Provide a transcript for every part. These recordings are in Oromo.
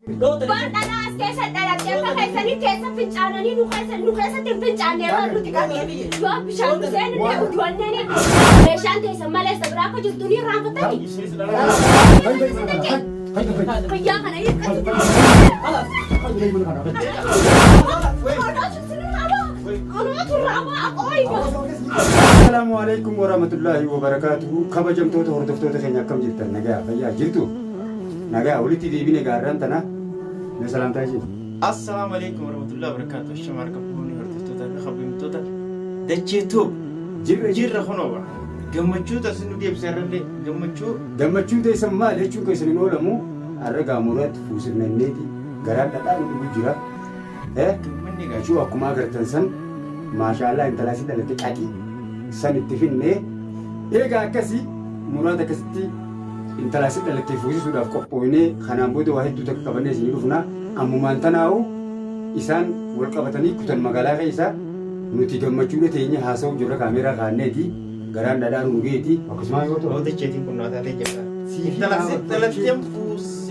Bardanas keessa dalaggee keessanii keessa fincaananii nu keessatti hin fincaanne waan nuti qabee yoo bishaan biseen illee utuwanneen meeshaan keessa malee sabiraa akka jirtu ni raanfatanii. Fayyaa kana hiikkatu. Assalamu alaikum warahmatullahi wabarakatuh. Kabajamtoota hordoftoota keenya akkam jirtan nagaa fayyaa jirtu? Nagaa walitti deebine gaarraan tana na salaamtaa jiru. Assalamu alaikum warahmatullahi wabarakatuh. Shamarra kabboonni hordoftoota kabajamtoota dacheetu jirra honoba. Gammachuu tasin deebisarrallee gammachuu teessan maal jechuun keessan hin oolamu har'a muraatti fuusifnanneeti garaan dhadhaan dhugu jira. Gammanni gaachuu akkuma agartan san maashaallah intalaasi dhalate qaqii san itti finne eegaa akkasii muraata akkasitti intalaasi dhalate fuusisuudhaaf qophoonee kanaan booda waa hedduu takka qabannee isin dhufna ammumaan tanaa'u isaan wal qabatanii kutan magaalaa keessaa nuti gammachuudha teenya haasa'u jirra kaameeraa kaanneeti garaan dhadhaan dhugeeti akkasuma yoo ta'u dacheetiin qunnaataa jira. Intalaasi dhalatee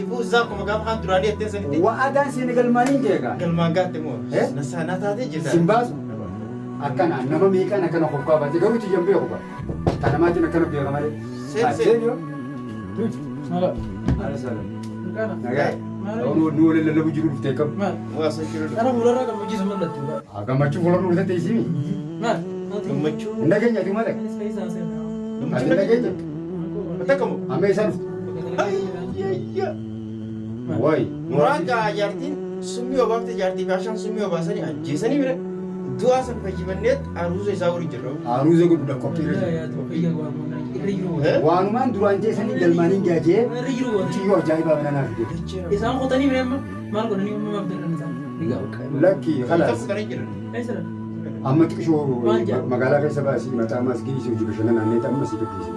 fuusaa akkuma gaafa kaan duraanii ettee sanitti wa'aadaan seeni galmaaniin keegaa galmaan gaatte moo nasaanaa taatee jirta. Simbaasu akkana nama miiqaan akkana qofaa baate garuu tiyyan beeku ba tanamaatiin akkana beeka malee seenyo ala salam nagaa nu wala lallabu jiru dhuftee kam waasa jiru Ana fuuldura gammachuu sama latti ba. gammachuu fuula nu dhufte isimi gammachuu ndageenya tu mata ati ndageenya Takamu amma isaan way muraga jaartiin sumii obaafte jaartii faashaan sumii obaasanii ajjeesanii bira du'a san fayyibanneet aruuza isaa waliin jirra. aruuza godhuudha qophiirra waanumaan duraan jeesanii galmaaniin gaajee ciyyoo ajaa'ibaa mana naaf jedhe Isaan qotanii bira amma maal godhanii uumamaa bidirran isaan. lakki khalaas Takku kana jira. Eessa? amma xiqqishoo magaalaa keessa baasii mataa masgiin isii hojii bashannanaa amma si gabbise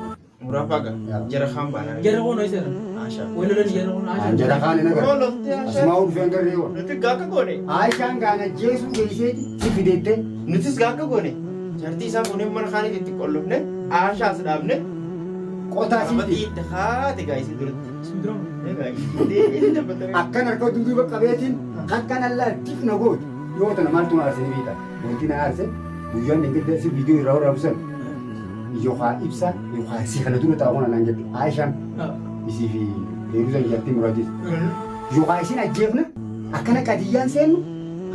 Murafaga jara khaan baanaa. Jara kono eessa? Asha. Walolani jara kono Asha. anjara kaan nagar Olofte Asha. asmaa dhufeen garee waan Nuti gaaka goone. Aishaan gaana jeesuu geesseeti si fideette Nutis gaaka goone. Jaartii isaa goone mana kaanii itti qollofne Ashaas dhaabne. qotaa Amati siiti itti haate gaayisii duratti. Sindiroom. akkan harka duuduuba qabeetiin akkan allaattiif na gootu yoo tana maaltu na arsee beeka wanti na arse guyyaan ingilta si viidiyoo irraa waraabsan yookaan ibsa yookaan si kana dura taa'uun anaan jedhu Aishaan isii fi deebisan jaartii muraatis yookaan isin ajjeefna akkana qadiyyaan seennu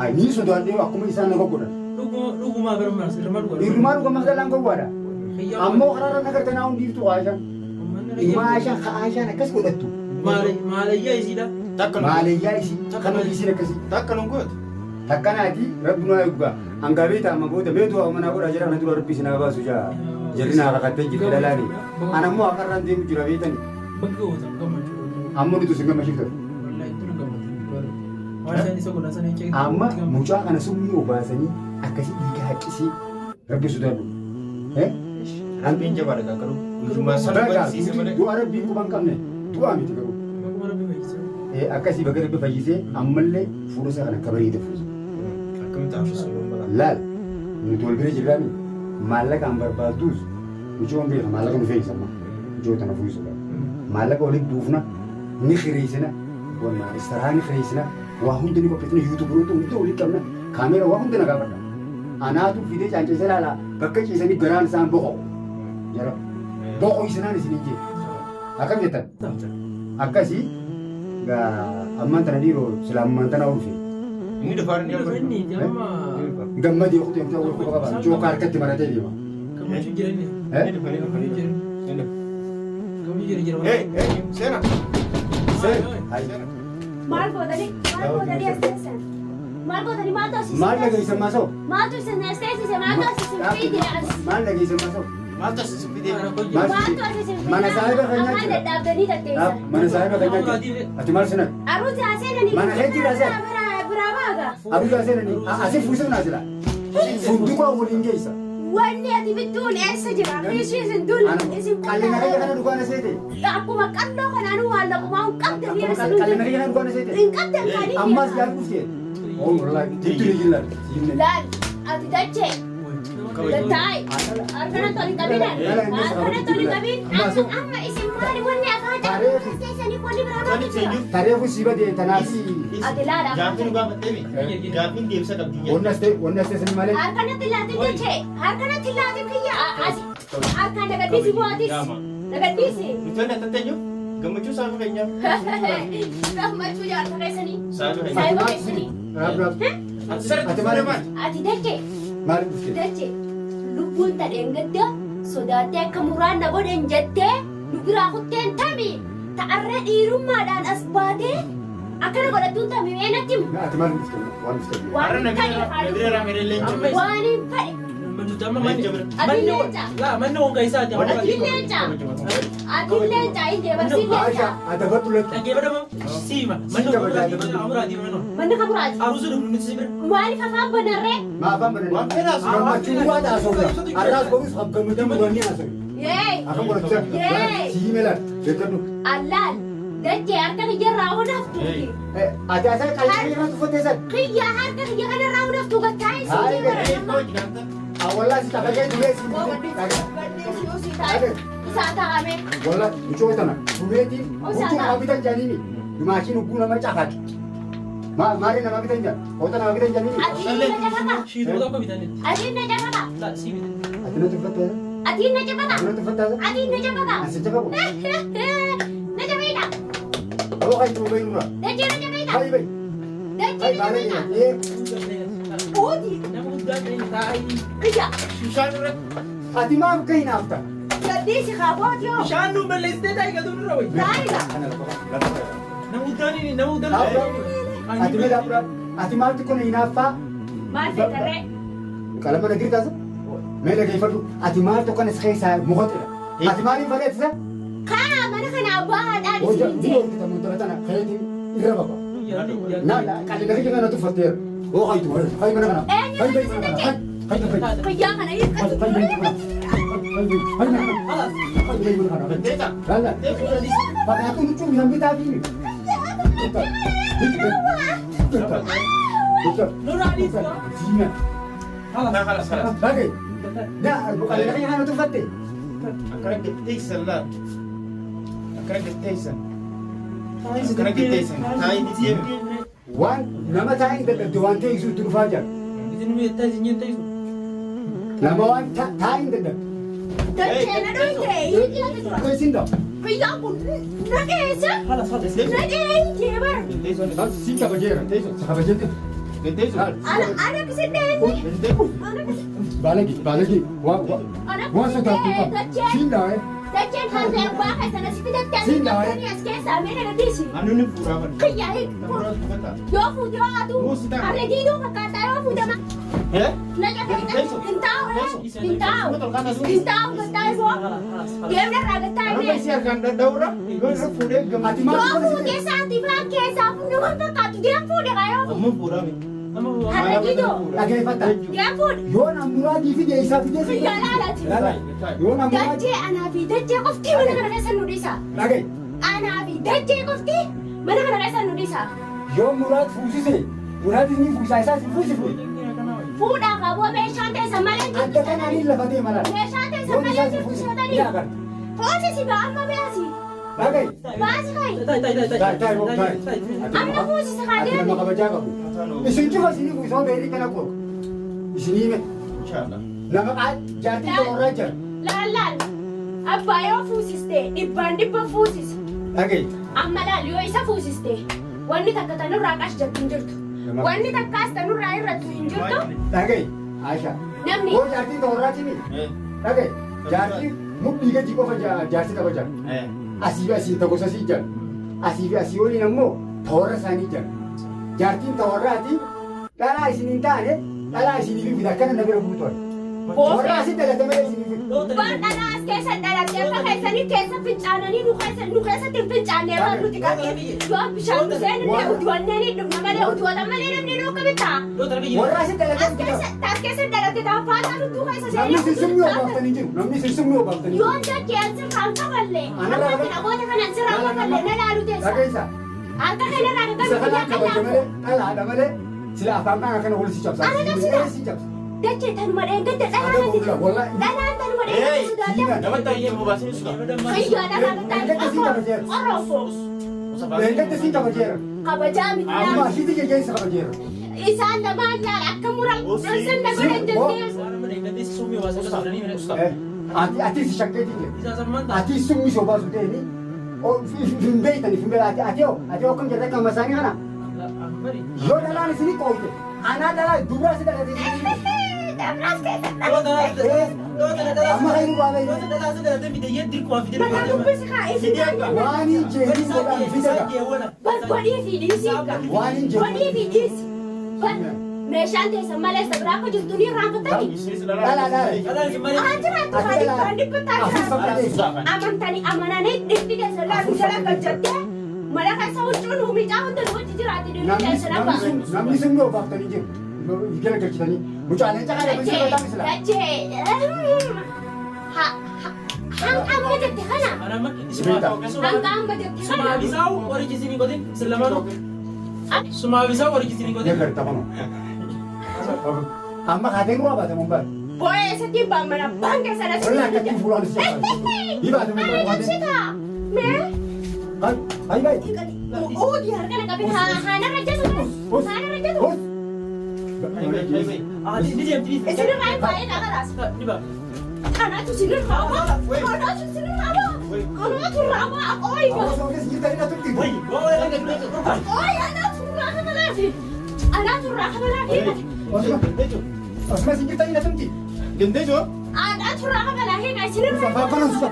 haa ni sodaadhee akkuma isaan nama godhan Dhugumaa gara maas irra maal godhan? hirmaa dhuga magaalaan gowwaadha ammoo karaarra nagartanaa hundiiftu Aishaan ilma Aishaan akkas godhattu Maalayyaa isiidha. maaleyyaa isii kan ofiisiin akkasii Takka nun gootu. takkanaati rabbi nu eeguga hanga beeta amma booda beetu mana godha jira kana dura rabbi sinaa baasu jaa jarri naa kakattee jirti dhalaani ana immoo akarraan deemu jira beetani Bakka gootan gammachuu. amma nuti sin gammachiiftan Wallahi itti nu gammachuu. Waan isaan isa godhan sana hin amma mucaa kana summii obaasanii akkasii dhiiga haqqisii rabbi sodaadhu Rabbiin jabaadha gaakaru. Guyyumaa sana barsiise malee. du'a rabbiin quban qabne du'aa miti garuu akkasii baga rabbi fayyisee ammallee fuula isaa kana akka bareeda fuusa Akkamitti afshisu yoo mala. laal nuti wal bira jirraani maallaqaan barbaadduus michoon beeka maallaqa nu fe'isamma michoo tana fuusuudha maallaqa walitti buufna ni hiriisina wanna istaraa ni hiriisina waa hunda ni qopheessina yuutuubiroota hunda walitti qabna kaameera waa hunda na gaafadha anaatu fidee caanceessa laala bakka ciisanii garaan isaan boqo jara boqo isinaan isin hin jee akkam jettan akkasii ammaan tana dhiiroo silaamumaan tana ulfe Inni dhufaan inni Inni amma gammadii waqtii yoo ta'u wal qaba jookaa harkatti maratee deema gammachuu jireenya. Inni dhufaan inni dhufaan. Gammachuu jira. Seena. Maal godhanii as teessan? Maal godhanii maal taasisan? maal dhageessan maasoo Maaltu isin as teessise? Maal taasisan? Fiidiyaas. maal dhageessan maasoo Maal taasisu fidee? Maaltu asisin? Mana saahiba kan Afaan nyaachudha. dadhaabdanii tatteessan. mana saahiba kan nyaachudha ati maal sinan Aruuti aseenanii. Mana kee jira aseen? Biraa baaga. abidda seenanii asii fuusifnaa sila funduqa waliin geessa Wanni ati bittuun eessa jira? Fiishii isin dun isin qallina kayya kana dhugaana seete akkuma qalloo kanaan maallaqumaa hin qabdan qallina kayya kana dhugaana seete hin qabdan kaanii. ammaas yaad dhuftee oo wallahi titti ni jillan Laal ati dachee. Dattaay. Harkana toli qabina. Harkana toli qabin. Amma isin maali wanni afaan Tareef. Sani qolli biraa Sani baatu jira. seenyu. Tareefu si badee tanaaf Ati laala. Gaaffii nu gaafattee gaaffiin deebisa qabdi. wanna sani malee. Harkanatti laatiin dachee. Harkanatti laatiin kiyya. Harkaan nagaddiisi bu'aatis. Nagaddiisi. Nuti atteenyu gammachuu saafuu keenyaaf. Gammachuu jaarsa keessanii. Saafuu Saayiba keenyaaf. keessanii. Raab. Ati sirriitti fuudhee maali? Ati dachee. Maal dhufte? Dachee. Lubbuun tadheen gadda sodaattee akka muraan na godhan jettee nu biraa kutteen tami. Ta'arree dhiirummaadhaan as baatee akkana godhattuun tami mee natti himu. Ati maal dhufte? Waan dhufte. Har'a nabira raameree leenca. Waan hin fadhe. Manni honga isaati. Ati leenca. Ati leenca hin deebarsiin leenca. Aisha, ati bakka latti. Dhaggeeffadama. Siima. Manni amuraati manoo. Manni kamuraati. Aruusa dhufu nuti si bira. Maaliif afaan banarree? Maafaan bananii. Waan fedhaas. Gammachuu waan haasofna. Arraas boruus gammachuu bananii haasofna. Yee. Akan godhachaa. Yee. Siimelaan. Beekadhu. Allaal. Dachee harka kiyyarraa hunaftu. Ati asal qalbii irraa tuffattee san. Kiyya harka kiyya kanarraa hunaftu gattaa'ee Hayi, siin gadi. jedhama. Awwaalaa si taphagee dulee si Isaa taa'ame. Walla mucoo tana dubeetiin huccuu nama bitan jaaniini. Dumaakiin huccuu nama cafaatu. Maali nama bitan jaan? Hoota nama bitan jaaniini. Ati na jabata. Shiituu tokko bitanitti. Ati na jabata. Si bitanitti. Ati na tuffattee? Ati na jabata. Ati na tuffattee? Ati na jabata. Asi jababu. Na jabeeta. Aboo kan jiru bayi nura. Dachee na jabeeta. Bayi bayi. Dachee na Bayi jabeeta. bayi. Ooti. Nama guddaa ta'e taa'ee. Kiyya. Bishaan irratti. Ati maaf ka'ii naafta? Gaddiisi kaaboot yoo. Bishaan nu balleessitee taa'ee gatu nurra wayi. Daa'ima. Nama guddaan Ati mee daabura? Ati maaltu kun hinaaffaa? Maal feetarree? Qalama na girtaasa? Mee dhageeffadhu. Ati maaltu kan isa keessaa mukootedha? Ati maaliif fageessisa? Kaa mana kana abbaa haadhaan Hojja, isiin ni jee. hojjeta muntara tana kayeetiin irra baba. Qalli gadi kana tuffatti. Oo hayitu hayi mana kana. Hayi bayi mana kana. Hayi bayi. Kiyyaa kana hiikkatu. Hayi bayi mana kana. Hayi bayi mana kana. Hayi bayi mana kana. Deeta. Lalla. Fakkaatu lucu bisan bitaa fi. Siina. Kalas. Lagi. Dah, bukan lagi kana tuffatti. Akkana gitteessan laal. Akkana gitteessan. Akkana gitteessan. Taa'ii ni deeme. Waan nama taa'in dadhabde waan ta'e isuutti dhufaa jira. Nama waan taa'in dadhabde. Dachee na dhooyte hiikkatu jira. Isin dha. Kiyyaan kun na geessa. Na geejjee bara. Gitteessan. Si kabajeera. Si kabajeette. Gitteessan. Ana kisi deemee. Balagi. Waan sodaatu qaba. Siin dha. Dacheen kan abbaa keessan asitti dattanii as keessaa mee nagaddiisi. Anu ni fuudhaman. Kiyyaa Fuudhaa tuffata. yoo fuute yoo haatu harree diiduu fakkaataa yoo fuudhama. Na jabeeta hin taa'u gattaa'e boo deemna irraa gattaa'e Amma si harkaan dadhabura. Yoo irra fuudhee gammati yoo maal? fuutee sa'aatii biraan keessaa nama fakkaatu deem fuudhe kaa yoo fuudhe. Amma fuudhame. Harree diidoo Dhageeffata. deem fuudhe. Yoo namuraatii fi deeyisaa fi deessi. Kiyyaa laalaati. Yoo namuraatii. Dachee anaa fi dachee qofti mana kana keessa nu dhiisa. Dhagee. Anaa fi dachee qofti mana kana keessa nu dhiisa. Yoo muraat fuusise. Muraatis ni fuusaa isaas ni fuusifu. Fuudhaa qaboo meeshaan teessa malee Adda kanaanii lafa deema laala. meeshaan teessa Yoo malee isaas ni fuusifu. Ni jirtuusatanii. agarta. Hoosisi baa amma beesi. Dhagee. Baasi kai. Amma fuusisa kaa Ati nama deemi. kabajaa qabu. Isin cufa isinii fuusoo beerii kana qofa. Isinii hime. Inshallah. Nama jaartii tokkorraa jira. Laal. Abbaa yoo fuusiste dhibbaan dhibba fuusise. Dhagee. Amma laal yoo isa fuusiste wanni takka tanurraa qash jettu hin jirtu. Wanni takkaas tanurraa irrattu hin jirtu. Dhagee. Aisha. Namni Yoo jaartii tokkorraa cimi. Dhagee. Jaartii mudhii gadi qofa jaartii qaba jira. Asii fi asii tokko sasii jira. Asii fi asii waliin ammoo toora isaanii jira. Jaartiin toorraati dhalaa isin hin taane dhalaa isinii fi akkana na bira buutoon. Toorraa asii dalate malee isinii fi. Bardana as keessa dhalattee akka keessanii keessa fincaananii nu keessatti hin fincaannee waan nuti qabee yoo bishaan seenillee utuwannee ni dhumna malee utuwata malee namni nuu qabitaa. Warra asii dalate As keessa dhalatte taafaataa nutuu keessa namni isin sirnii seenee. obaaftanii jiru. Namni isin sirnii obaaftanii Yoo jiru. dachee an sirraan kaballee akka namoota kanan sirraan kaballee na laalu teessa. Dhageessa. Akka kanarraa Isa dhaqan kanaan biyya kabaja kanaa. malee dhalaadha malee sila afaan kana wal si cabsa. Ana cabsita. Si cabsa. Dachee tanuma dheengadde Ada gurgura wallahi. dhalaan tanuma godhee sodaadha. Nama ta'ee yoo baasin suuqa. Fayyaadha raawwataa qorroofu. Beekatti siin kabajeera. Kabajaa miti Amma laala. ashiitti geggeessa kabajeera. Isaan lamaan laala akka muran dhonsan na godhan dandeessu. Waan amma deeggartee summii waa sana sooranii mana usta. Ati si shakkeetii jira. Isaa sammaan ta'a. Ati summi soo baasu ta'eni. Hin beektani hin beektan ati yoo kan jirta kan masaanii kana. Ammari. Yoo dhalaan isinii qooyte anaa dhalaa dubraa si dhalatee isinii. Dabras keessatti. Amma kan inni baabee. Mana dubbisi kaa eegaa. Waan hin jeerin godhaan fidedha. Godhii fi dhiisii qaba. Waan hin jeerin. Godhii fi dhiisi. Meeshaan teessan malee isa biraa akka jirtu ni raanfatanii. Dhalaa. Jiraattu kan dhibbataa amantanii amananii dhibbi keessa laalu jala gajjattee mala keessa huccuun humicaa hunda wajji jiraate dhibbi keessa lafa. Namni sun yoo baaftanii jiru. Gara galchitanii mucaaleen caqalee bisi godhaan isla. Hanga amma jette kana. Hanga amma jette kana. Negar tapano. Amma kaatee nurraa baate mun baate. Boo'ee eessatti baamana baan keessa na Walaa akkatti fuulaan si jabaa. Ni baate mun baate. Sitaa mee. Bayi. Uudi harkana qabee haana rajjatu. Haana rajjatu. Isinirraa hin baay'ee dhagaraas. Kanaatu sinirraa ba'a. Kanaatu sinirraa ba'a. Kanaatu irraa ba'a. Ooyiga. Osoo keessa jirtanii na turti. Ooyi anaatu irraa kabalaati. Anaatu irraa kabalaati. Osoo keessa jirtanii na turti. Gendee joo? Anaatu irraa kabalaati. Isinirraa Faaffanan